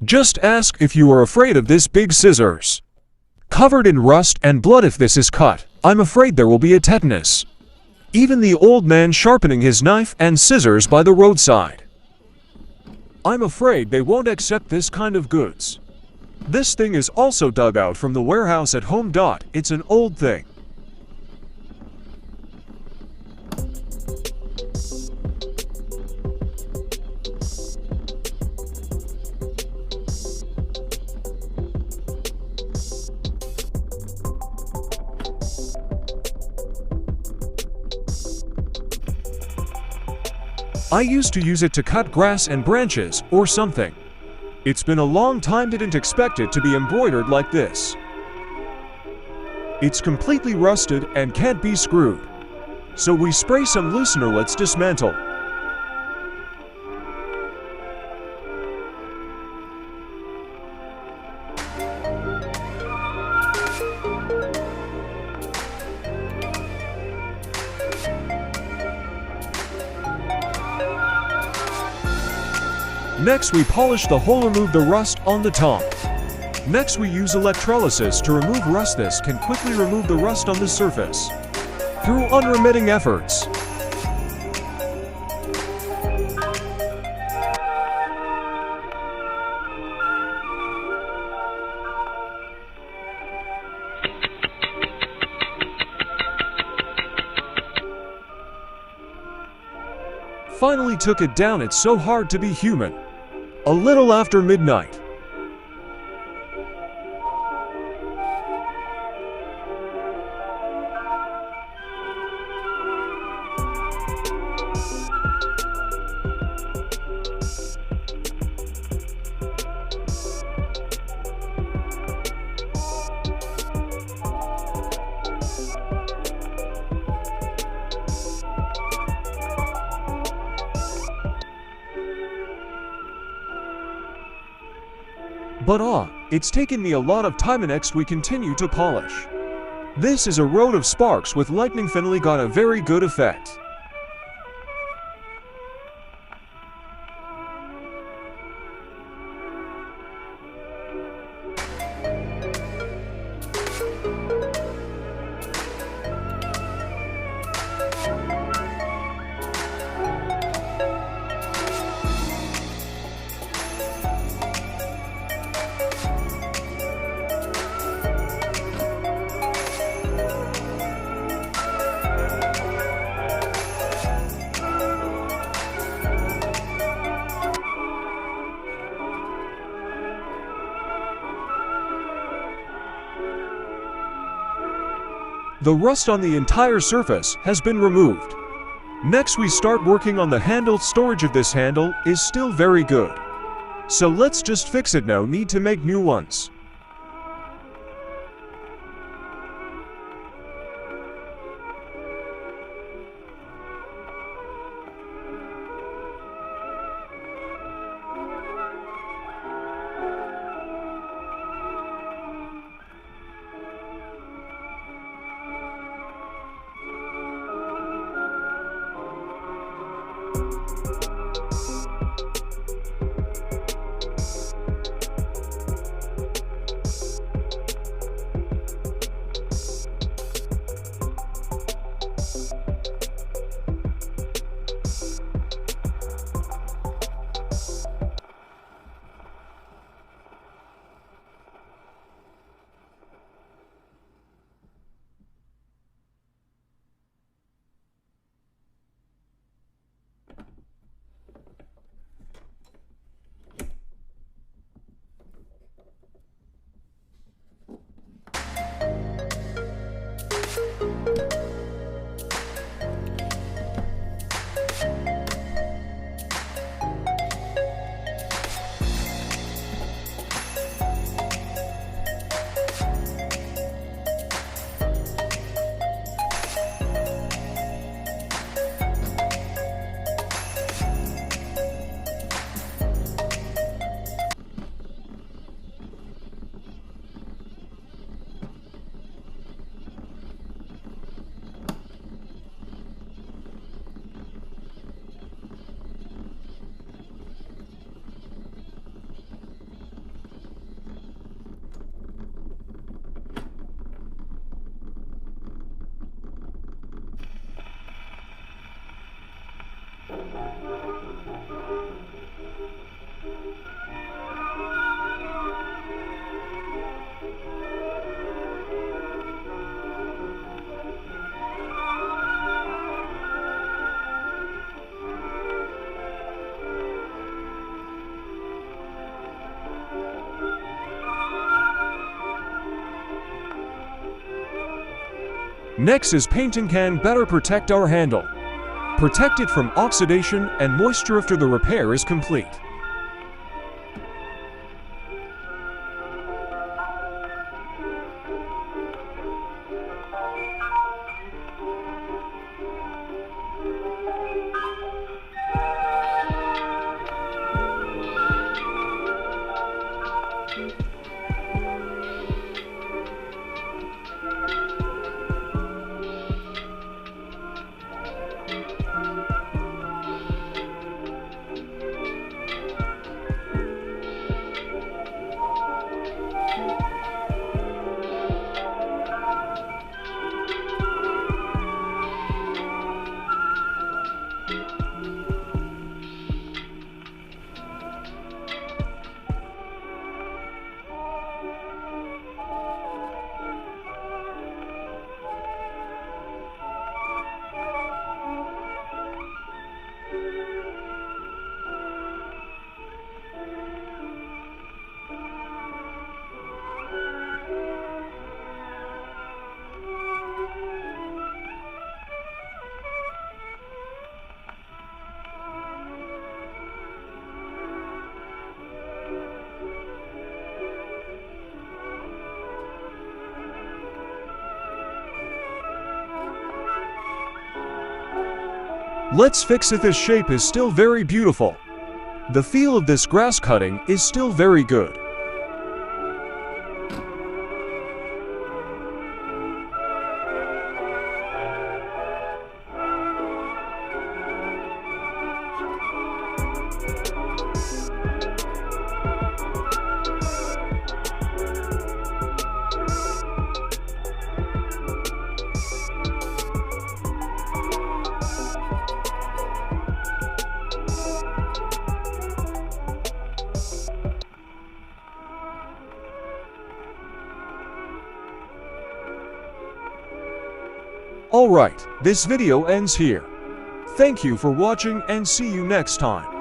Just ask if you are afraid of this big scissors. Covered in rust and blood if this is cut, I'm afraid there will be a tetanus. Even the old man sharpening his knife and scissors by the roadside. I'm afraid they won't accept this kind of goods. This thing is also dug out from the warehouse at home. It's an old thing. I used to use it to cut grass and branches or something. It's been a long time, didn't expect it to be embroidered like this. It's completely rusted and can't be screwed. So we spray some loosener. Let's dismantle. Next we polish the hole, remove the rust on the top. Next we use electrolysis to remove rust. This can quickly remove the rust on the surface through unremitting efforts. Finally took it down. It's so hard to be human. A little after midnight. But it's taken me a lot of time, and next we continue to polish. This is a road of sparks with lightning. Finally got a very good effect. The rust on the entire surface has been removed. Next we start working on the handle. Storage of this handle is still very good. So let's just fix it. No need to make new ones. Next is painting can better protect our handle. Protect it from oxidation and moisture after the repair is complete. Let's fix it. This shape is still very beautiful. The feel of this grass cutting is still very good. Alright, this video ends here. Thank you for watching and see you next time.